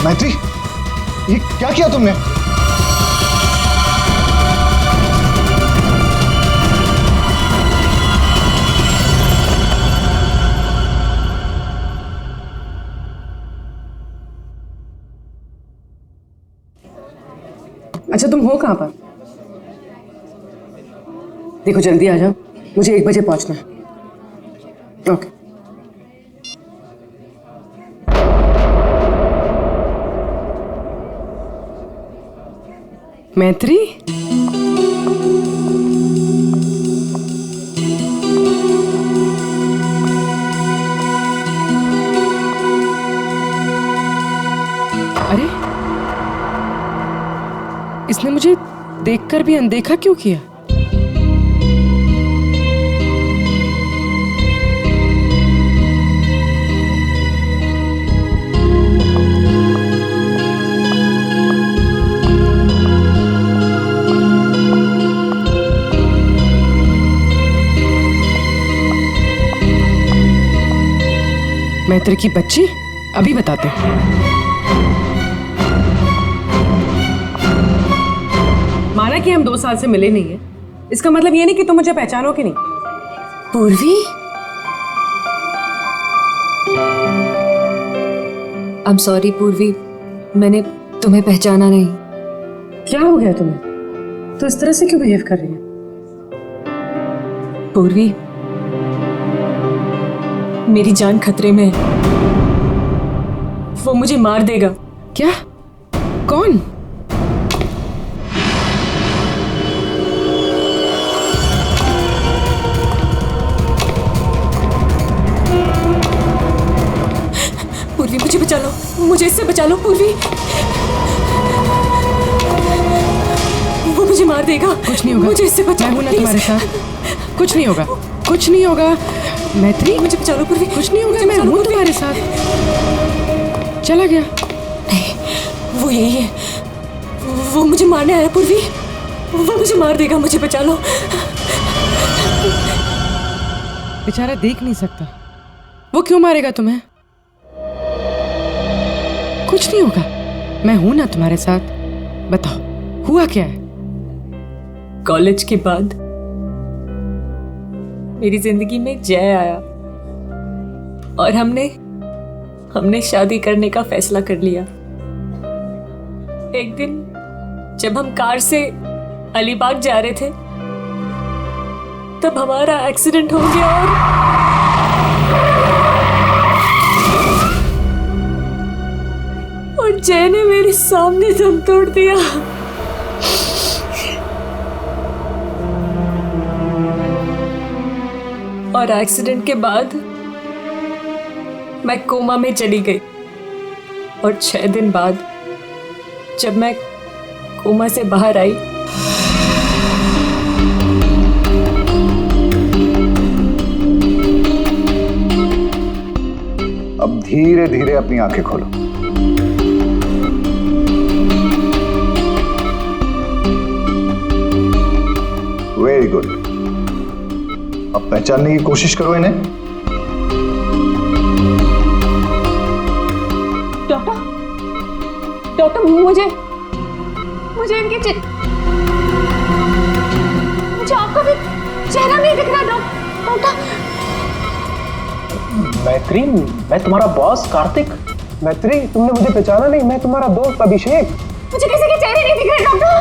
मैत्री, ये क्या किया तुमने? अच्छा, तुम हो कहाँ पर? देखो जल्दी आ जाओ, मुझे 1 बजे पहुंचना है। ओके। मैत्री, अरे इसने मुझे देखकर भी अनदेखा क्यों किया? मैत्री की बच्ची, अभी बताते हैं। माना कि हम 2 साल से मिले नहीं है, इसका मतलब ये नहीं कि तुम मुझे पहचानो कि नहीं। पूर्वी, आई एम सॉरी पूर्वी, मैंने तुम्हें पहचाना नहीं। क्या हो गया तुम्हें? तो इस तरह से क्यों बिहेव कर रही है? पूर्वी, मेरी जान खतरे में है। वो मुझे मार देगा। क्या? कौन? पूर्वी, मुझे बचा लो, मुझे इससे बचा लो पूर्वी। वो मुझे मार देगा। कुछ नहीं होगा, मुझे इससे बचा मैं हूं ना तुम्हारे साथ। कुछ नहीं होगा, कुछ नहीं होगा। मैत्री, मुझे बचा लो पूर्वी। कुछ नहीं होगा, मैं हूं तुम्हारे साथ। चला गया? नहीं, वो यही है। वो मुझे मारने आया पूर्वी। वो मुझे मार देगा, मुझे बचा लो। बेचारा देख नहीं सकता, वो क्यों मारेगा तुम्हें? कुछ नहीं होगा, मैं हूं ना तुम्हारे साथ। बताओ, हुआ क्या है? कॉलेज के बाद मेरी जिंदगी में जय आया और हमने शादी करने का फैसला कर लिया। एक दिन जब हम कार से अलीबाग जा रहे थे, तब हमारा एक्सीडेंट हो गया और जय ने मेरे सामने दम तोड़ दिया। और एक्सीडेंट के बाद मैं कोमा में चली गई और 6 दिन बाद जब मैं कोमा से बाहर आई, अब धीरे धीरे अपनी आंखें खोलो। Very good. अब पहचानने की कोशिश करो इन्हें। डॉक्टर, मुझे इनके मुझे आपका भी चेहरा नहीं दिख रहा डॉक्टर। मैत्री, मैं तुम्हारा बॉस कार्तिक। मैत्री, तुमने मुझे पहचाना नहीं? मैं तुम्हारा दोस्त अभिषेक। मुझे किसी के चेहरे नहीं दिख रहे डॉक्टर।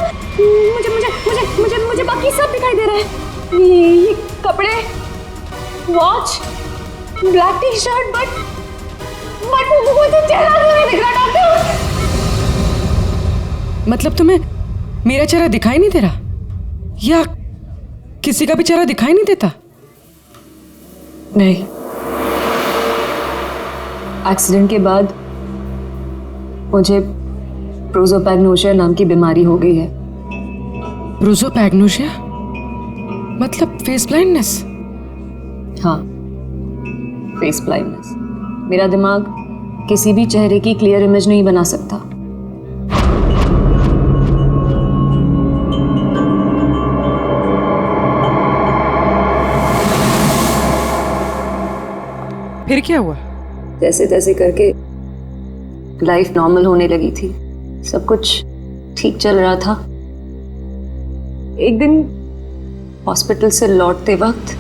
मुझे मुझे मुझे मुझे मुझे बाकी सब दिखाई दे रहा है। ये कपड़े, watch, black T shirt, but मुझे चेहरा नहीं दिख रहा डॉक्टर। मतलब तुम्हें मेरा चेहरा दिखाई नहीं दे रहा, या किसी का भी चेहरा दिखाई नहीं देता? नहीं, एक्सीडेंट के बाद मुझे प्रोसोपैग्नोसिया नाम की बीमारी हो गई है। प्रोसोपैग्नोसिया मतलब फेस ब्लाइंडनेस? हाँ, फेस ब्लाइंडनेस। मेरा दिमाग किसी भी चेहरे की क्लियर इमेज नहीं बना सकता। फिर क्या हुआ? जैसे तैसे करके लाइफ नॉर्मल होने लगी थी, सब कुछ ठीक चल रहा था। एक दिन हॉस्पिटल से लौटते वक्त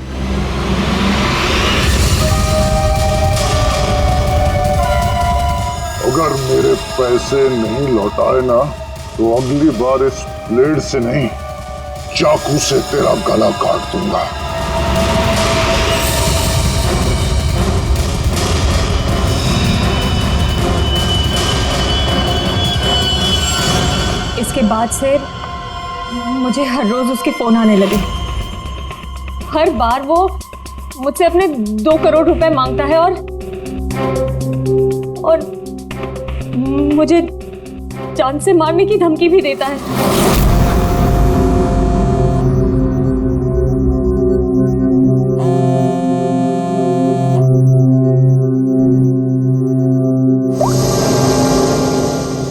अगर मेरे पैसे नहीं लौटाए ना तो अगली बार इस ब्लेड से नहीं, चाकू से तेरा गला काट दूंगा। इसके बाद से मुझे हर रोज उसके फोन आने लगे। हर बार वो मुझसे अपने 2 करोड़ रुपए मांगता है और मुझे जान से मारने की धमकी भी देता है।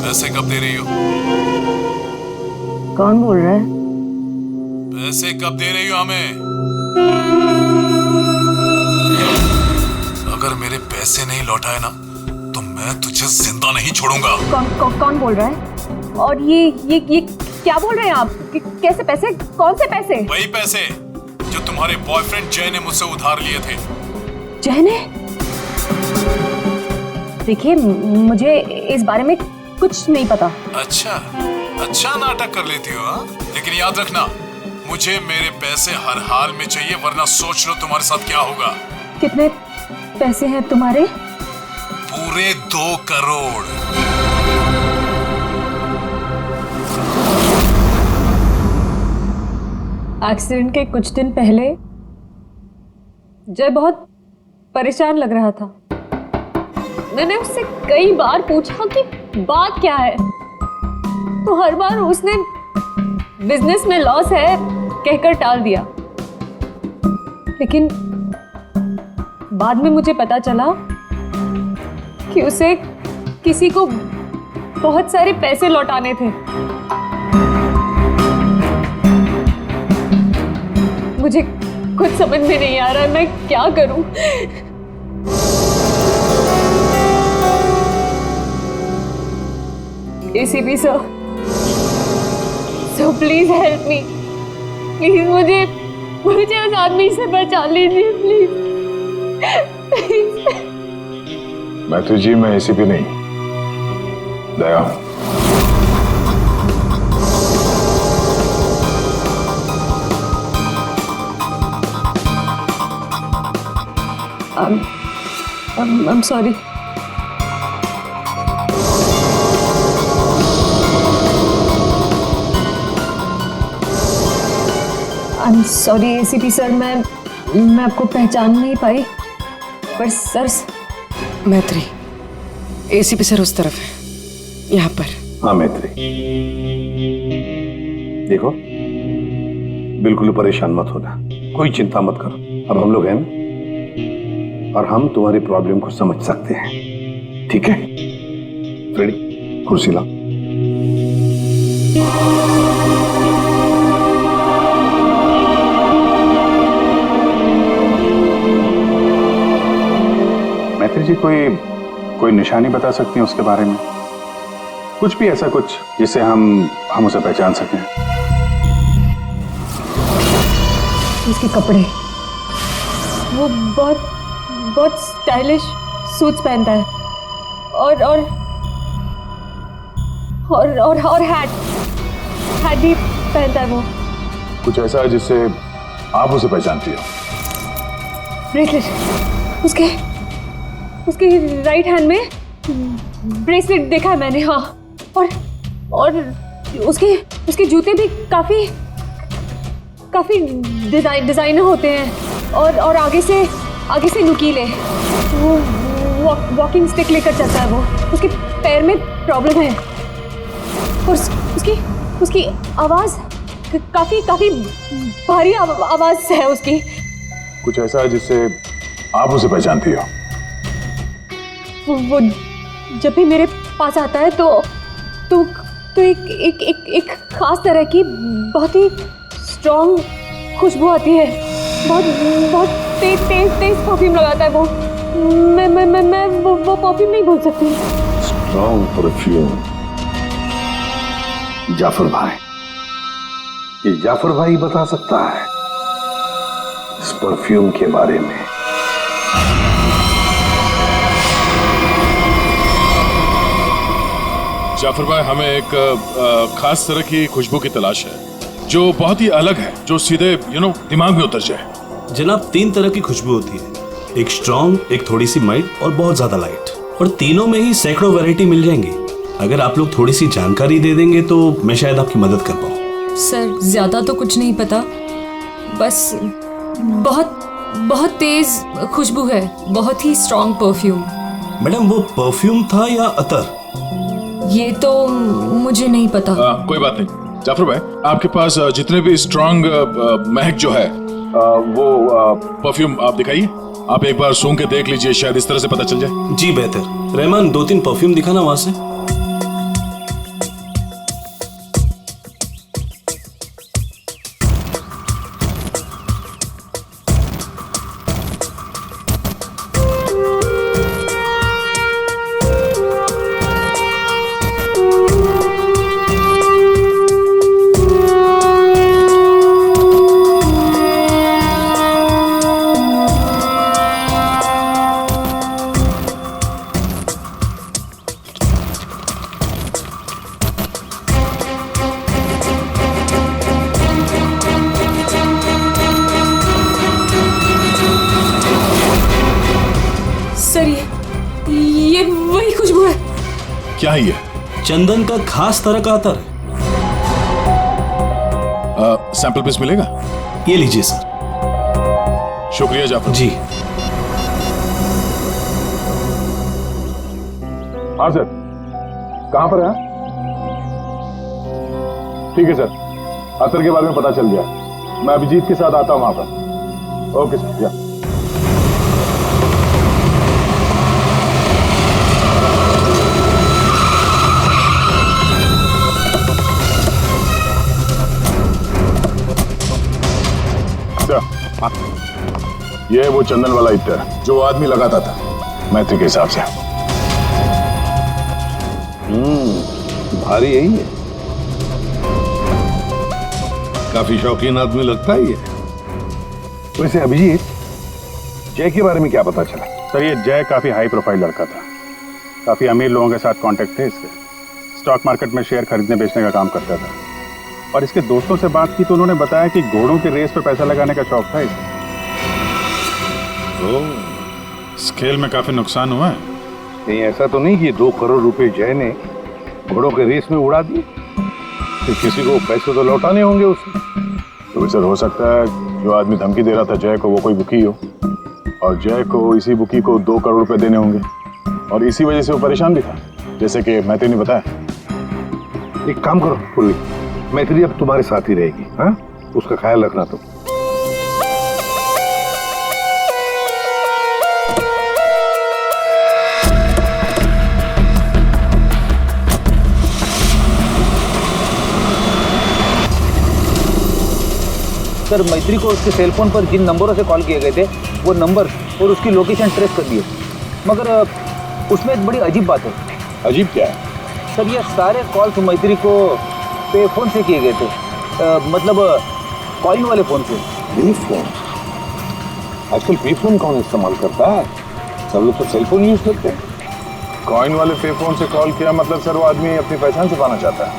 पैसे कब दे रही हो? कौन बोल रहा है? पैसे कब दे रही हो हमें? अगर मेरे पैसे नहीं लौटाए ना तो मैं तुझे जिंदा नहीं छोड़ूंगा। कौन बोल रहा है? और ये क्या बोल रहे हैं आप? कैसे पैसे? कौन से पैसे? वही पैसे जो तुम्हारे बॉयफ्रेंड जय ने मुझसे उधार लिए थे। जय ने? देखिए, मुझे इस बारे में कुछ नहीं पता। अच्छा नाटक कर लेती हो हाँ? लेकिन याद रखना, मुझे मेरे पैसे हर हाल में चाहिए, वरना सोच लो तुम्हारे साथ क्या होगा। कितने पैसे हैं तुम्हारे? पूरे 2 करोड़। एक्सीडेंट के कुछ दिन पहले जय बहुत परेशान लग रहा था। मैंने उससे कई बार पूछा कि बात क्या है, तो हर बार उसने बिजनेस में लॉस है कहकर टाल दिया। लेकिन बाद में मुझे पता चला कि उसे किसी को बहुत सारे पैसे लौटाने थे। मुझे कुछ समझ में नहीं आ रहा मैं क्या करूं। ACP sir, so please help me. Please मुझे उस आदमी से बचा लीजिए प्लीज। मैत्री जी, मैं एसीपी नहीं, दया। I'm sorry. I'm sorry ACP sir, मैं आपको पहचान नहीं पाई, पर सर। मैत्री, एसीपी सर उस तरफ है, यहाँ पर। हाँ मैत्री, देखो बिल्कुल परेशान मत होना, कोई चिंता मत करो। अब हम लोग हैं ना, और हम तुम्हारी प्रॉब्लम को समझ सकते हैं, ठीक है? रेडी? कुर्सी लाओ। मैत्री जी, कोई निशानी बता सकती हैं उसके बारे में? कुछ भी ऐसा कुछ जिससे हम उसे पहचान सकें। उसके कपड़े, वो बहुत स्टाइलिश सूट्स पहनता है और हैट भी पहनता है वो। कुछ ऐसा है जिससे आप उसे पहचानती हो? ब्रेसलेट, उसके राइट हैंड में ब्रेसलेट देखा है मैंने। हाँ, और उसके जूते भी काफी डिजाइनर होते हैं और आगे से नुकीले। वो वॉकिंग स्टिक लेकर चलता है। वो उसके पैर में प्रॉब्लम है और उसकी आवाज काफी भारी आवाज है उसकी। कुछ ऐसा है जिससे आप उसे पहचानती हो? वो जब भी मेरे पास आता है तो एक खास तरह की बहुत ही स्ट्रॉन्ग खुशबू आती है। बहुत तेज परफ्यूम लगाता है वो। मैं वो परफ्यूम नहीं भूल सकती। Strong perfume. जाफर भाई, ये जाफर भाई बता सकता है इस परफ्यूम के बारे में। जाफर भाई, हमें एक खास तरह की खुशबू की तलाश है जो बहुत ही अलग है, जो सीधे दिमाग में उतर जाए। जनाब, 3 तरह की खुशबू होती है, एक स्ट्रॉन्ग, एक थोड़ी सी माइल्ड और बहुत ज्यादा लाइट। और तीनों में ही सैकड़ों वैरायटी मिल जाएंगी। अगर आप लोग थोड़ी सी जानकारी दे देंगे तो मैं शायद आपकी मदद कर पाऊँ। सर, ज्यादा तो कुछ नहीं पता, बस बहुत बहुत तेज खुशबू है, बहुत ही स्ट्रॉन्ग परफ्यूम। मैडम, वो परफ्यूम था या अतर? ये तो मुझे नहीं पता। कोई बात नहीं जाफर भाई, आपके पास जितने भी स्ट्रॉन्ग महक जो है वो परफ्यूम आप दिखाइए। आप एक बार सूंघ के देख लीजिए, शायद इस तरह से पता चल जाए। जी बेहतर। रहमान, 2-3 परफ्यूम दिखाना वहां से। सर, ये वही खुशबू है। क्या है ये? चंदन का खास तरह का अतर है। सैंपल पीस मिलेगा? ये लीजिए सर। शुक्रिया जाफर जी। हाँ सर, कहां पर है? ठीक है सर, अतर के बारे में पता चल गया। मैं अभिजीत के साथ आता हूं वहां पर। ओके सर, या ये वो चंदन वाला इत्र जो आदमी लगाता था मैत्री के हिसाब से। भारी यही है, काफी शौकीन आदमी लगता है ये। वैसे अभिजीत, जय के बारे में क्या पता चला? सर, ये जय काफी हाई प्रोफाइल लड़का था। काफी अमीर लोगों के साथ कांटेक्ट थे इसके। स्टॉक मार्केट में शेयर खरीदने बेचने का काम करता था। और इसके दोस्तों से बात की तो उन्होंने बताया कि घोड़ों के रेस पर पैसा लगाने का शौक था इसे। स्केल में काफी नुकसान हुआ है। नहीं, ऐसा तो नहीं कि 2 करोड़ रुपए जय ने घोड़ों के रेस में उड़ा दिए। फिर किसी को पैसे तो लौटाने होंगे उसे। तो सर, हो सकता है जो आदमी धमकी दे रहा था जय को वो कोई बुकी हो, और जय को इसी बुकी को 2 करोड़ रुपए देने होंगे, और इसी वजह से वो परेशान भी था, जैसे कि मैत्री ने बताया। एक काम करो पूर्वी, मैत्री अब तुम्हारे साथ ही रहेगी। हाँ, उसका ख्याल रखना तुम। सर, मैत्री को उसके सेलफोन पर जिन नंबरों से कॉल किए गए थे वो नंबर और उसकी लोकेशन ट्रेस कर दिए, मगर उसमें एक बड़ी अजीब बात है। अजीब क्या है? सर, ये सारे कॉल्स मैत्री को पे फोन से किए गए थे, मतलब कॉइन वाले फोन से। पे फोन? आजकल पे फोन कौन इस्तेमाल करता है? सब लोग तो सेलफोन यूज करते हैं। कॉइन वाले पे फोन से कॉल किया मतलब सर वो आदमी अपनी पहचान छुपाना चाहता है,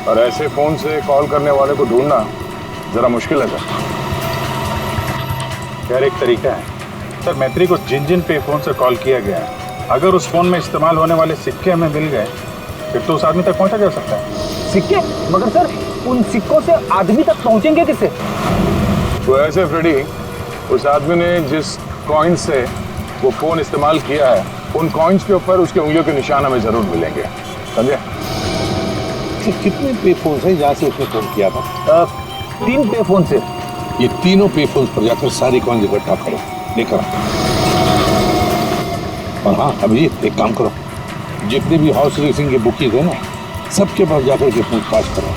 और ऐसे फोन से कॉल करने वाले को ढूंढना जरा मुश्किल है सर। खैर, एक तरीका है सर। मैत्री को जिन जिन पे फोन से कॉल किया गया है, अगर उस फोन में इस्तेमाल होने वाले सिक्के हमें मिल गए फिर तो उस आदमी तक पहुंचा जा सकता है। सिक्के? मगर सर, उन सिक्कों से आदमी तक पहुंचेंगे किससे? तो ऐसे फ्रेडी, उस आदमी ने जिस कॉइन से वो फोन इस्तेमाल किया है, उन कॉइन्स के ऊपर उसके उंगलियों के निशान हमें जरूर मिलेंगे, समझे? कितने पे फोन है जहाँ से उसने फोन किया था? 3 पे फोन से। ये तीनों पे फोन पर जाकर सारी कॉइन इकट्ठा करो, लेकर आओ। और हाँ अभिजीत, एक काम करो, जितने भी हॉर्स रेसिंग के बुकीज है ना, सबके पास जाकर के पूछताछ करो।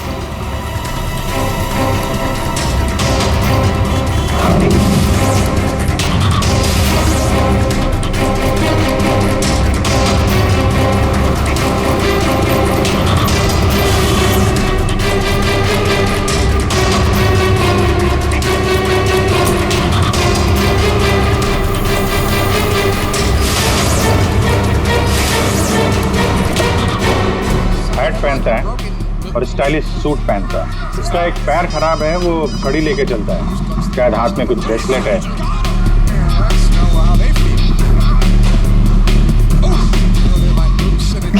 पहनता है और स्टाइलिश सूट पहनता है। इसका एक पैर खराब है, वो घड़ी लेके चलता है, शायद हाथ में कुछ ब्रेसलेट है।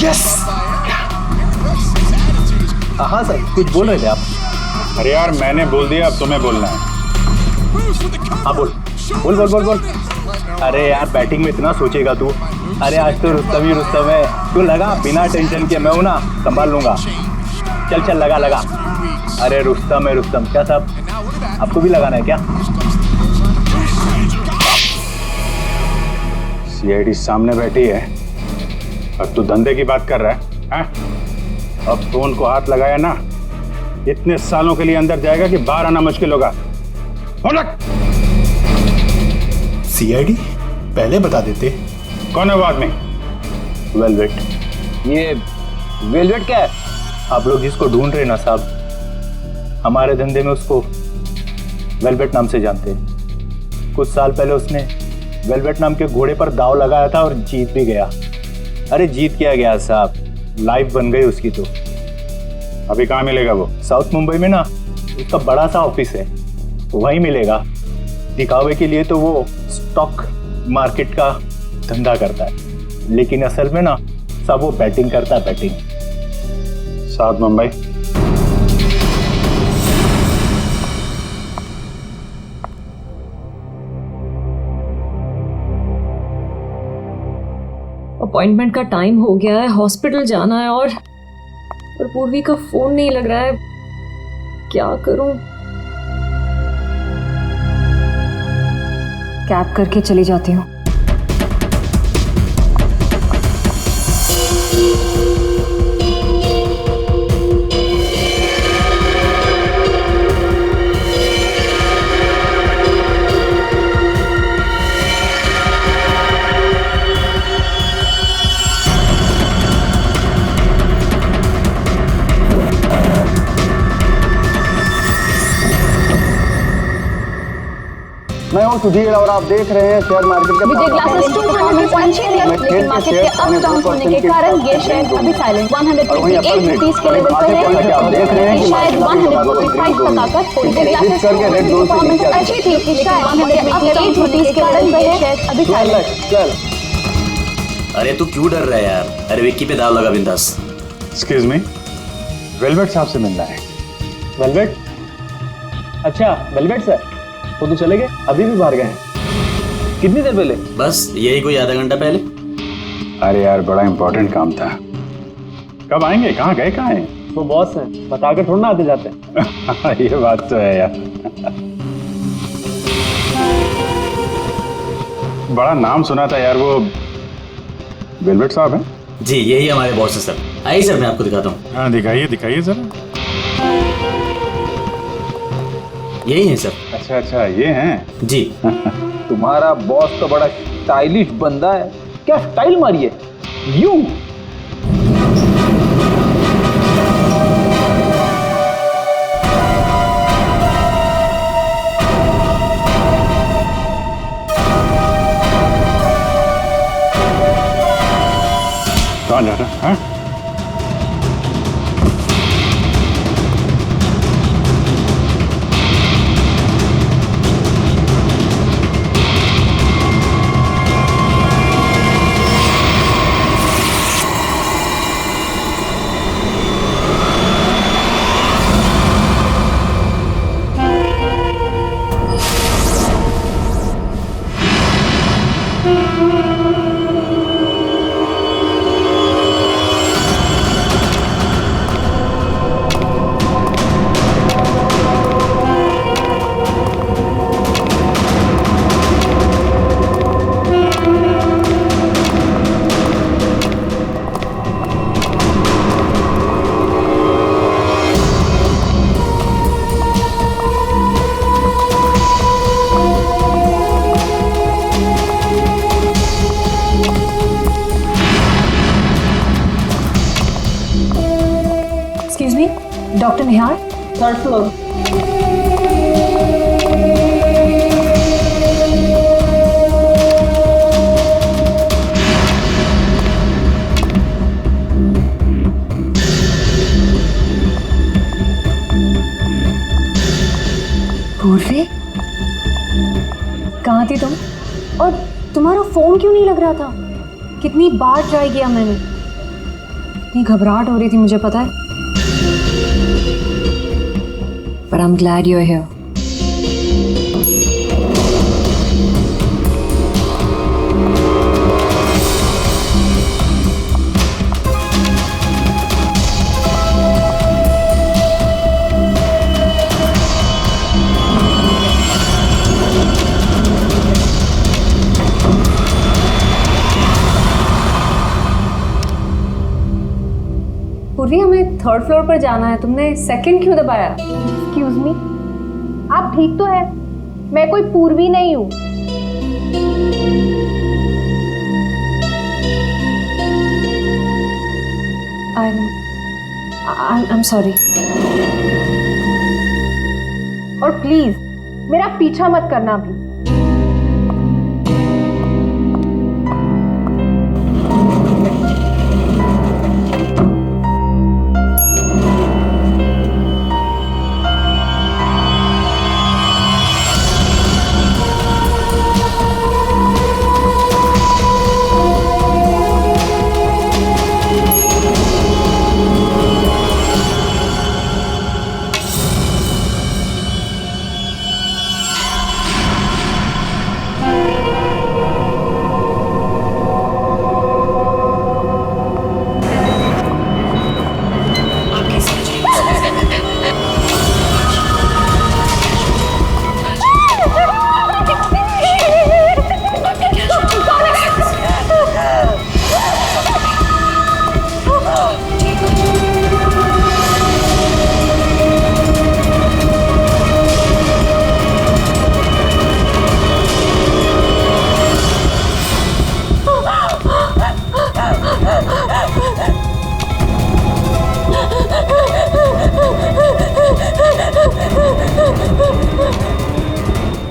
यस। हाँ सर, कुछ बोल रहे थे आप? अरे यार मैंने बोल दिया, अब तुम्हें बोलना है। हाँ बोल बोल बोल बोल बोल। अरे यार बैटिंग में इतना सोचेगा तू? अरे आज तो रुस्तम ही रुस्तम है, तू लगा बिना टेंशन के, मैं हूं ना, संभाल लूंगा। चल चल लगा लगा। अरे रुस्तम है रुस्तम। क्या साहब आपको भी लगाना है क्या? सीआईडी सामने बैठी है और तू धंधे की बात कर रहा है? अब फोन को हाथ लगाया ना, इतने सालों के लिए अंदर जाएगा कि बाहर आना मुश्किल होगा। सीआईडी पहले बता देते। कौन है वो आदमी? वेलवेट। ये वेलवेट क्या है? आप लोग जिसको ढूंढ रहे हैं ना साहब, हमारे धंधे में उसको वेलवेट नाम से जानते हैं। कुछ साल पहले उसने वेलवेट नाम के घोड़े पर दाव लगाया था और जीत भी गया। अरे जीत क्या गया साहब, लाइफ बन गई उसकी। तो अभी कहाँ मिलेगा वो? साउथ मुंबई में ना उसका बड़ा सा ऑफिस है, वहीं मिलेगा। दिखावे के लिए तो वो स्टॉक मार्केट का धंधा करता है, लेकिन असल में ना सब वो बैटिंग करता है, बैटिंग। साउथ मुंबई। अपॉइंटमेंट का टाइम हो गया है, हॉस्पिटल जाना है और पूर्वी का फोन नहीं लग रहा है, क्या करूं? कैब करके चली जाती हूँ। मैं हूँ सुधीर और आप देख रहे हैं शेयर मार्केट के विजय ग्लासेस 200 लेकिन मार्केट के अप डाउन होने के कारण ये शेयर अभी साइलेंट 128 रुपीस के लेवल पर है। आप देख रहे हैं कि शायद 145 तक आकर विजय ग्लासेस करके रेड जोन से नीचे आ अच्छी थी, लेकिन शायद 128 रुपीस के कारण ये शेयर अभी साइलेंट। चल। अरे तू क्यों डर रहा है यार? अरे विक्की पे दाव लगा बिंदास। एक्सक्यूज मी, वेलवेट साहब से मिलना है। वेलवेट? अच्छा वेलवेट सर, वो तो चले गए, अभी भी बाहर गए हैं। कितनी देर पहले? बस यही कोई आधा घंटा पहले। अरे यार बड़ा इंपॉर्टेंट काम था। कब आएंगे? कहाँ गए? कहाँ हैं? वो बॉस हैं, बताकर थोड़ा ना आते जाते हैं। ये बात तो है यार। बड़ा नाम सुना था यार, वो वेलवेट साहब हैं? जी यही हमारे बॉस है सर। आइए सर मैं आपको दिखाता हूँ। हाँ दिखाइए दिखाइए जरा। यही है सर। अच्छा अच्छा ये हैं? जी। तुम्हारा बॉस तो बड़ा स्टाइलिश बंदा है, क्या स्टाइल मारी है यू। कौन जा रहा है? डॉक्टर निहार, थर्ड फ्लोर। क्यों नहीं लग रहा था? कितनी बार ट्राई किया मैंने, इतनी घबराहट हो रही थी मुझे, पता है। But I'm glad you're here. पूर्वी, हमें थर्ड फ्लोर पर जाना है, तुमने सेकंड क्यों दबाया? एक्सक्यूज मी, आप ठीक तो है? मैं कोई पूर्वी नहीं हूँ। I'm sorry. और प्लीज मेरा पीछा मत करना भी।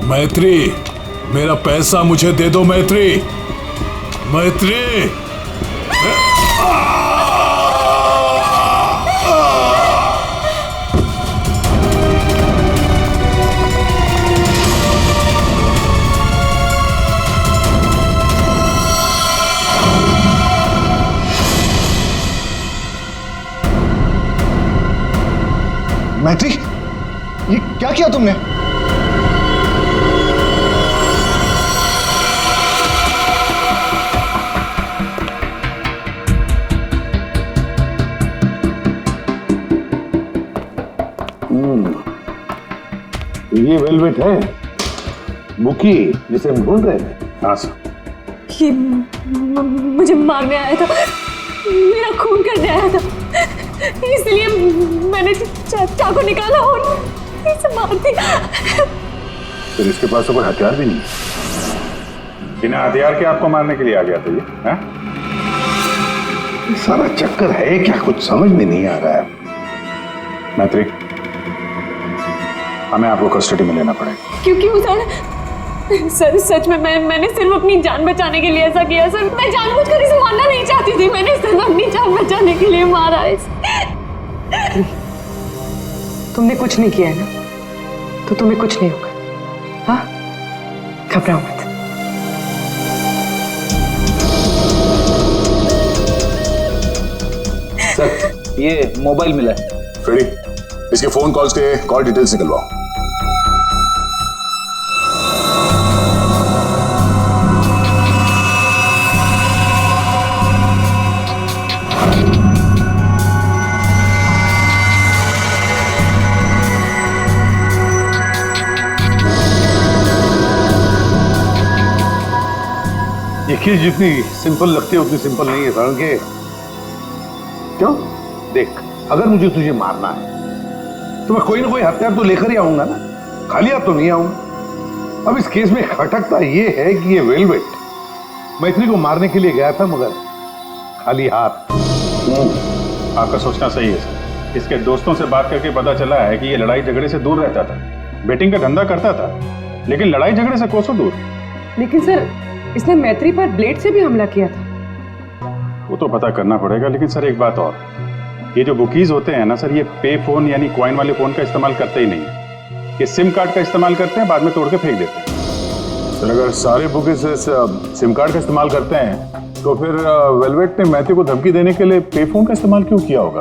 मैत्री, मेरा पैसा मुझे दे दो मैत्री। मैत्री, मैत्री, ये क्या किया तुमने? ये वेलवेट है, बुकी जिसे हम ढूंढ रहे थे। हाँ सर। ये मुझे मारने आया था, मेरा खून करने आया था, इसलिए मैंने चाकू निकाला और इसे मार दिया। फिर इसके पास तो कोई हथियार भी नहीं है, बिना हथियार के आपको मारने के लिए आ गया था ये, हाँ? सारा चक्कर है क्या, कुछ समझ में नहीं आ रहा है। मैत्री, हमें आपको कस्टडी में लेना पड़ेगा। क्यों सर? सच में मैंने सिर्फ अपनी जान बचाने के लिए ऐसा किया सर। मैं जानबूझकर इसे मारना नहीं चाहती थी, मैंने सिर्फ अपनी जान बचाने के लिए मारा इसे। तुमने कुछ नहीं किया है ना, तो तुम्हें कुछ नहीं होगा। हाँ, घबराओ मत। सर, ये मोबाइल मिला है। फ्रेडी, इसके फोन कॉल्स के कॉल डिटेल्स निकलवाओ। ये चीज जितनी सिंपल लगती है उतनी सिंपल नहीं है, कारण के क्यों? देख, अगर मुझे तुझे मारना है तो मैं कोई ना कोई हथियार तो लेकर ही आऊंगा ना, खाली हाथ तो नहीं आऊंगा। अब इस केस में खटकता ये है कि ये वेलवेट मैत्री को मारने के लिए गया था, मगर खाली हाथ। आपका सोचना सही है सर। इसके दोस्तों से बात करके पता चला है कि ये लड़ाई झगड़े से दूर रहता था, बेटिंग का धंधा करता था, लेकिन लड़ाई झगड़े से कोसों दूर। लेकिन सर, इसने मैत्री पर ब्लेड से भी हमला किया था। वो तो पता करना पड़ेगा, लेकिन सर एक बात और, ये जो बुकीज होते हैं ना सर, ये पे फोन यानी कॉइन वाले फोन का इस्तेमाल करते ही नहीं है। ये सिम कार्ड का इस्तेमाल करते हैं, बाद में तोड़ के फेंक देते हैं। सर अगर सारे बुक इस सिम कार्ड का इस्तेमाल करते हैं तो फिर वेलवेट ने मैथ्यू को धमकी देने के लिए पे फोन का इस्तेमाल क्यों किया होगा?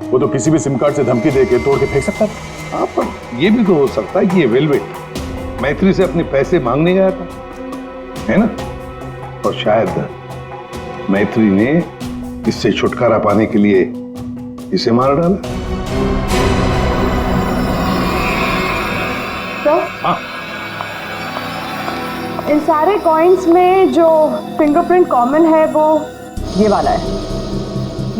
वो तो किसी भी सिम कार्ड से धमकी देके तोड़ के फेंक सकता था। हाँ, पर ये भी तो हो सकता है कि ये वेलवेट मैत्री से अपने पैसे मांगने गया था, है ना? और शायद मैत्री ने इससे छुटकारा पाने के लिए इसे मार डाला। तो हाँ, इन सारे कॉइन्स में जो फिंगरप्रिंट कॉमन है वो ये वाला है,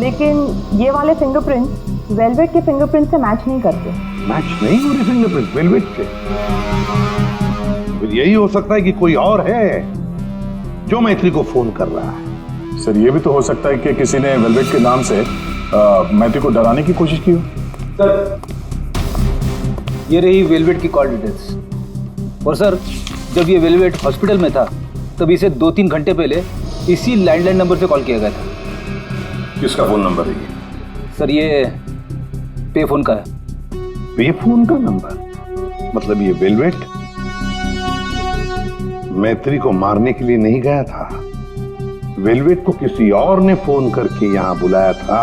लेकिन ये वाले फिंगरप्रिंट वेलवेट के फिंगरप्रिंट से मैच नहीं करते। मैच नहीं हो रही फिंगरप्रिंट वेलवेट से? फिर यही हो सकता है कि कोई और है जो मैत्री को फोन कर रहा है। सर ये भी तो हो सकता है कि किसी ने वेलवेट के नाम से मैथ्यू को डराने की कोशिश की हो। सर ये रही वेलवेट की कॉल डिटेल्स। और सर जब ये वेलवेट हॉस्पिटल में था तब इसे 2-3 घंटे पहले इसी लैंडलाइन नंबर से कॉल किया गया था। किसका फोन नंबर है ये? सर ये पे फोन का है। पे फोन का नंबर? मतलब ये वेलवेट मैत्री को मारने के लिए नहीं गया था, वेलवेट को किसी और ने फोन करके यहां बुलाया था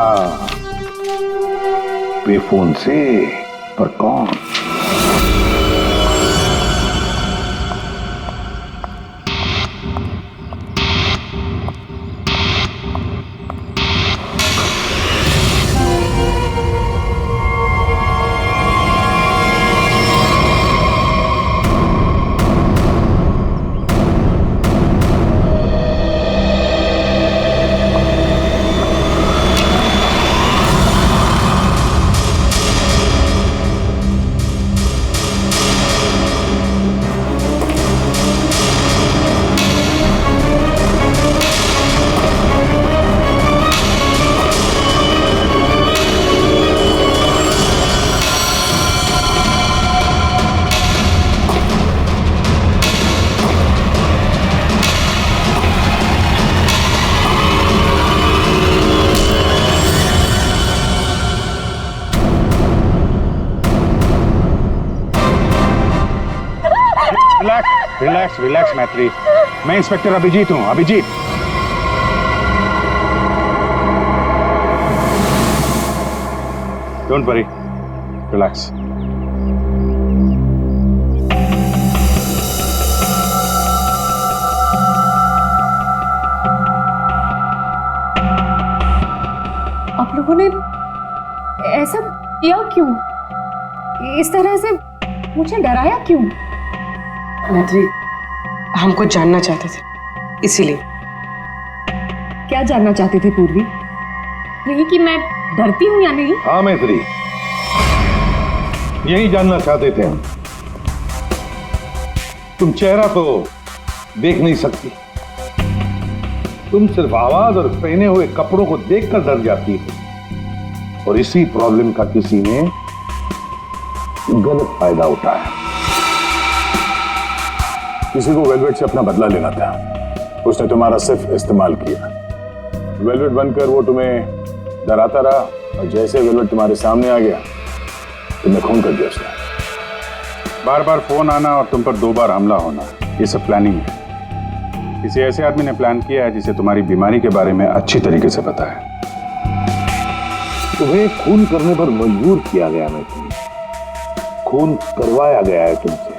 पे फोन से। पर कौन? रिलैक्स रिलैक्स मैत्री, मैं इंस्पेक्टर अभिजीत हूं। Abhijeet, don't worry, relax. आप लोगों ने ऐसा किया क्यों? इस तरह से मुझे डराया क्यों? मैत्री हम कुछ जानना चाहते थे, इसीलिए। क्या जानना चाहते थे पूर्वी? यही कि मैं डरती हूं या नहीं? हाँ मैत्री, यही जानना चाहते थे हम। तुम चेहरा तो देख नहीं सकती, तुम सिर्फ आवाज और पहने हुए कपड़ों को देखकर डर जाती हो, और इसी प्रॉब्लम का किसी ने गलत फायदा उठाया। किसी को वेलवेट से अपना बदला लेना था, उसने तुम्हारा सिर्फ इस्तेमाल किया। वेलवेट बनकर वो तुम्हें डराता रहा, और जैसे वेलवेट तुम्हारे सामने आ गया तुमने खून कर दिया उसका। बार बार फोन आना और तुम पर 2 बार हमला होना, ये सब प्लानिंग है। किसी ऐसे आदमी ने प्लान किया है जिसे तुम्हारी बीमारी के बारे में अच्छी तरीके से पता है। तुम्हें खून करने पर मजबूर किया गया मैत्री, खून करवाया गया है तुमसे।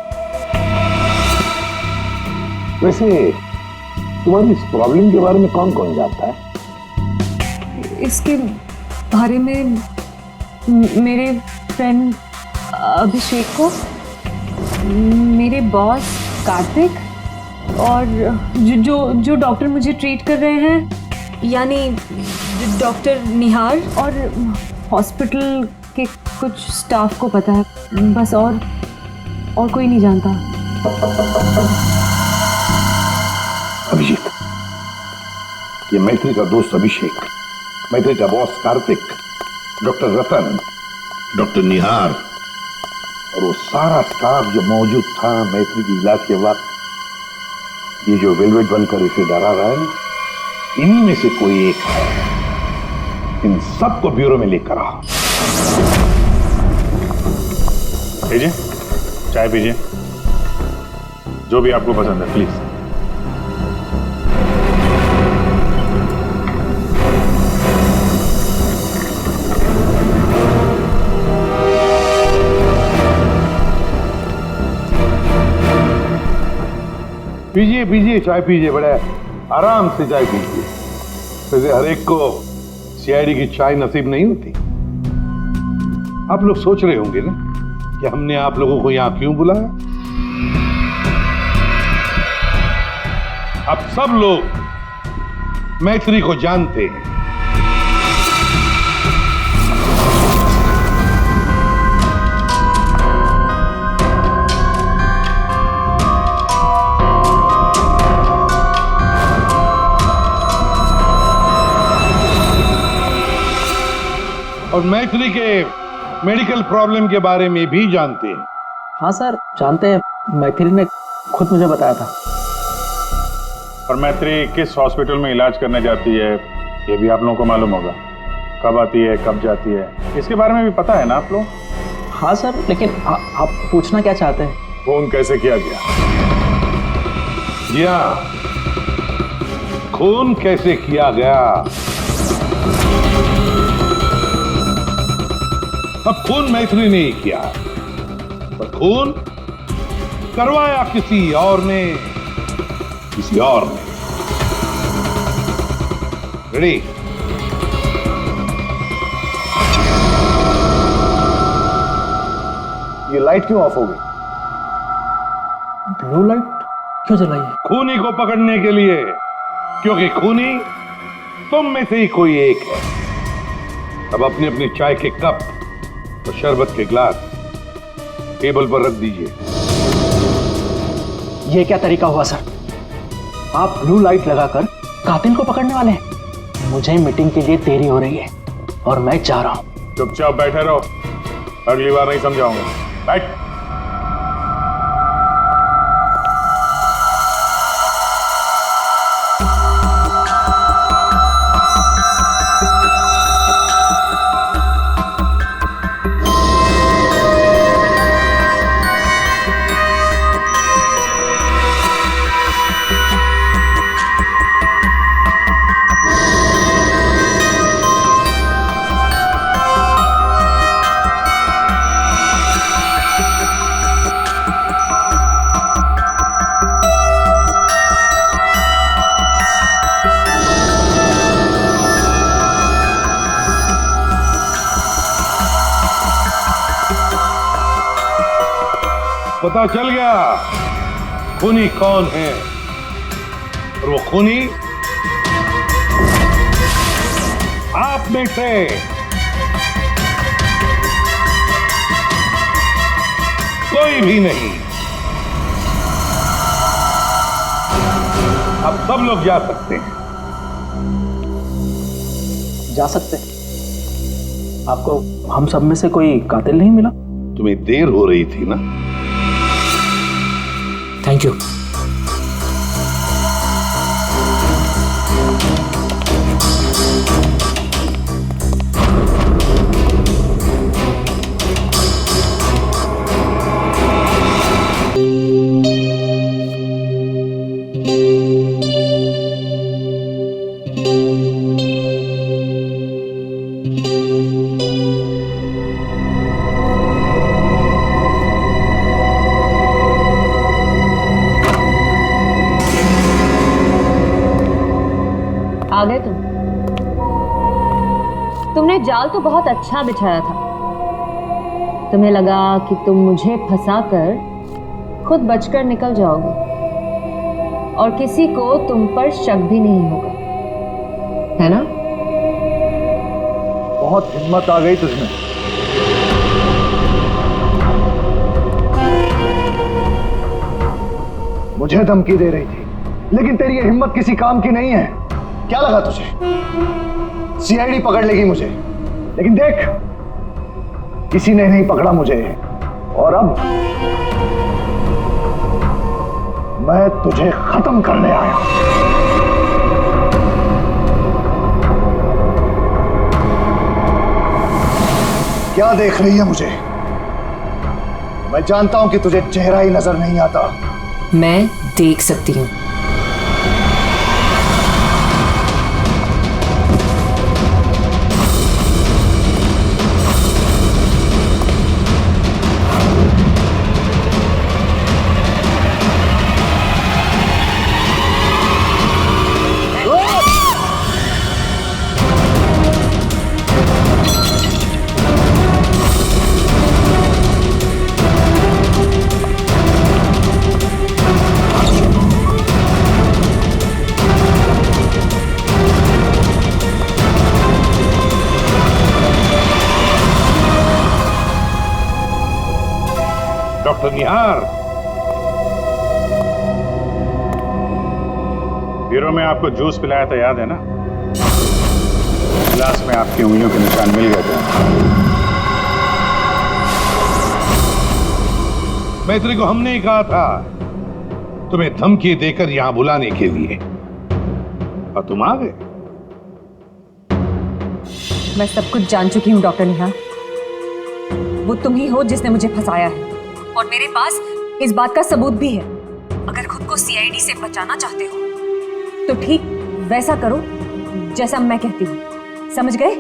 वैसे तुम्हारी इस प्रॉब्लम के बारे में कौन कौन जानता है? इसके बारे में मेरे फ्रेंड अभिषेक को, मेरे बॉस कार्तिक, और जो डॉक्टर मुझे ट्रीट कर रहे हैं यानी डॉक्टर निहार, और हॉस्पिटल के कुछ स्टाफ को पता है बस, और कोई नहीं जानता। अभिजीत, ये मैत्री का दोस्त अभिषेक, मैत्री का बॉस कार्तिक, डॉक्टर रतन, डॉक्टर निहार और वो सारा स्टाफ जो मौजूद था मैत्री की इलाज के वक्त, ये जो वेलवेट बनकर इसे डरा रहा है ना, इन्हीं में से कोई एक है। इन सबको ब्यूरो में लेकर आओ। लीजिए, चाय पीजिए। जो भी आपको पसंद है प्लीज। पीजिए पीजिए, चाय पीजिए, बड़े आराम से चाय पीजिए। वैसे हर एक को सीआईडी की चाय नसीब नहीं होती। आप लोग सोच रहे होंगे ना कि हमने आप लोगों को यहां क्यों बुलाया। आप सब लोग मैत्री को जानते हैं। और मैत्री के मेडिकल प्रॉब्लम के बारे में भी जानते हैं। हाँ सर, जानते हैं। मैथिली ने खुद मुझे बताया था। और मैत्री किस हॉस्पिटल में इलाज करने जाती है ये भी आप लोगों को मालूम होगा। कब आती है, कब जाती है, इसके बारे में भी पता है ना आप लोग? हाँ सर, लेकिन आप पूछना क्या चाहते हैं? फोन कैसे किया गया? जी हाँ, खून कैसे किया गया। अब खून मैत्री ने किया, पर खून करवाया किसी और ने। रेडी? ये लाइट क्यों ऑफ हो गई? ब्लू लाइट क्यों जलाई है? खूनी को पकड़ने के लिए, क्योंकि खूनी तुम में से ही कोई एक है। अब अपनी अपनी चाय के कप और शरबत के गिलास टेबल पर रख दीजिए। ये क्या तरीका हुआ सर? आप ब्लू लाइट लगाकर कातिल को पकड़ने वाले हैं? मुझे मीटिंग के लिए देरी हो रही है और मैं जा रहा हूं। चुपचाप बैठे रहो, अगली बार नहीं समझाऊंगा। बैठ। पता चल गया खूनी कौन है। और वो खूनी आप में से कोई भी नहीं। अब सब लोग जा सकते हैं। जा सकते हैं? आपको हम सब में से कोई कातिल नहीं मिला? तुम्हें देर हो रही थी ना। Thank you. आ गए तुमने जाल तो बहुत अच्छा बिछाया था। तुम्हें लगा कि तुम मुझे फंसाकर खुद बचकर निकल जाओगे और किसी को तुम पर शक भी नहीं होगा, है ना? बहुत हिम्मत आ गई तुझमें। मुझे धमकी दे रही थी, लेकिन तेरी ये हिम्मत किसी काम की नहीं है। क्या लगा तुझे सीआईडी पकड़ लेगी मुझे? लेकिन देख, किसी ने नहीं पकड़ा मुझे। और अब मैं तुझे खत्म करने आया हूं। क्या देख रही है मुझे? मैं जानता हूं कि तुझे चेहरा ही नजर नहीं आता, मैं देख सकती हूँ। डॉक्टर निहार, ब्यूरो में आपको जूस पिलाया था, याद है ना? गिलास में आपकी उंगलियों के निशान मिल गए थे। मैत्री को हमने ही कहा था तुम्हें धमकी देकर यहां बुलाने के लिए, और तुम आ गए। मैं सब कुछ जान चुकी हूँ डॉक्टर निहार। वो तुम ही हो जिसने मुझे फंसाया है, और मेरे पास इस बात का सबूत भी है। अगर खुद को सीआईडी से बचाना चाहते हो तो ठीक वैसा करो जैसा मैं कहती हूँ, समझ गए?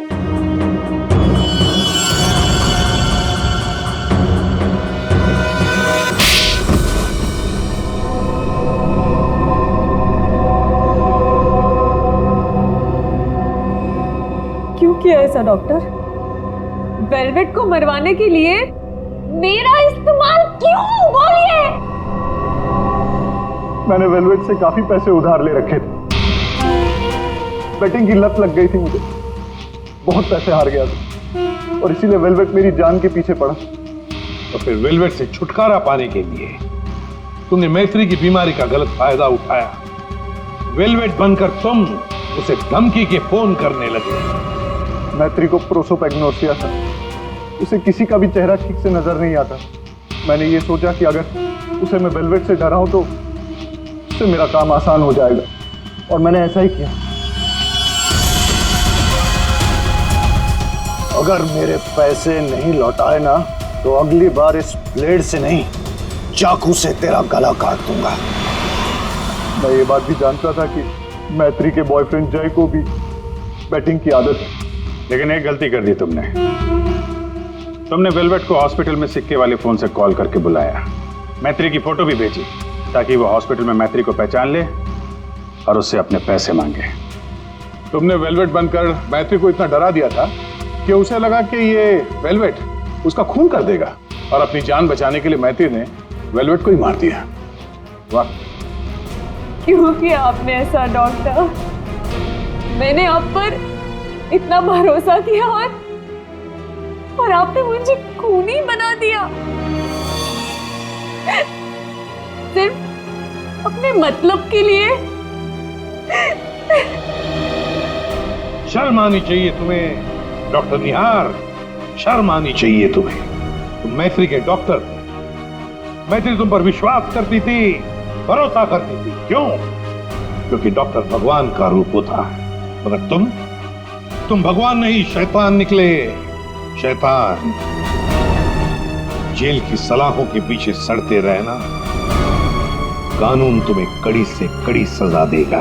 क्यों किया ऐसा डॉक्टर? वेलवेट को मरवाने के लिए मेरा इस्तेमाल क्यों? बोलिए। मैंने वेलवेट से काफी पैसे उधार ले रखे थे। बेटिंग की लत लग गई थी मुझे, बहुत पैसे हार गया था, और इसीलिए वेलवेट मेरी जान के पीछे पड़ा। तो फिर वेलवेट से छुटकारा पाने के लिए तुमने मैत्री की बीमारी का गलत फायदा उठाया। वेलवेट बनकर तुम उसे धमकी के फोन करने लगे। मैत्री को प्रोसोपैग्नोसिया था, उसे किसी का भी चेहरा ठीक से नजर नहीं आता। मैंने ये सोचा कि अगर उसे मैं वेलवेट से डराऊं तो उससे मेरा काम आसान हो जाएगा, और मैंने ऐसा ही किया। अगर मेरे पैसे नहीं लौटाए ना तो अगली बार इस ब्लेड से नहीं, चाकू से तेरा गला काट दूंगा। मैं ये बात भी जानता था कि मैत्री के बॉयफ्रेंड जय को भी बैटिंग की आदत है, लेकिन एक गलती कर दी तुमने। तुमने वेलवेट को हॉस्पिटल में सिक्के वाले फोन से कॉल करके बुलाया, मैत्री की फोटो भी भेजी ताकि वो हॉस्पिटल में मैत्री को पहचान ले और उससे अपने पैसे मांगे। तुमने वेलवेट बनकर मैत्री को इतना डरा दिया था कि उसे लगा कि ये वेलवेट उसका खून कर देगा, और अपनी जान बचाने के लिए मैत्री ने वेलवेट को ही मार दिया। वाह, क्यों किया आपने ऐसा डॉक्टर? मैंने आप पर इतना भरोसा किया और आपने मुझे खूनी बना दिया, सिर्फ अपने मतलब के लिए। शर्म आनी चाहिए तुम्हें डॉक्टर निहार, शर्म आनी चाहिए तुम्हें। तुम मैत्री के डॉक्टर थे, मैत्री तुम पर विश्वास करती थी, भरोसा करती थी। क्यों? क्योंकि डॉक्टर भगवान का रूप होता है, मगर तुम भगवान नहीं, शैतान निकले। शैतान। जेल की सलाखों के पीछे सड़ते रहना, कानून तुम्हें कड़ी से कड़ी सजा देगा।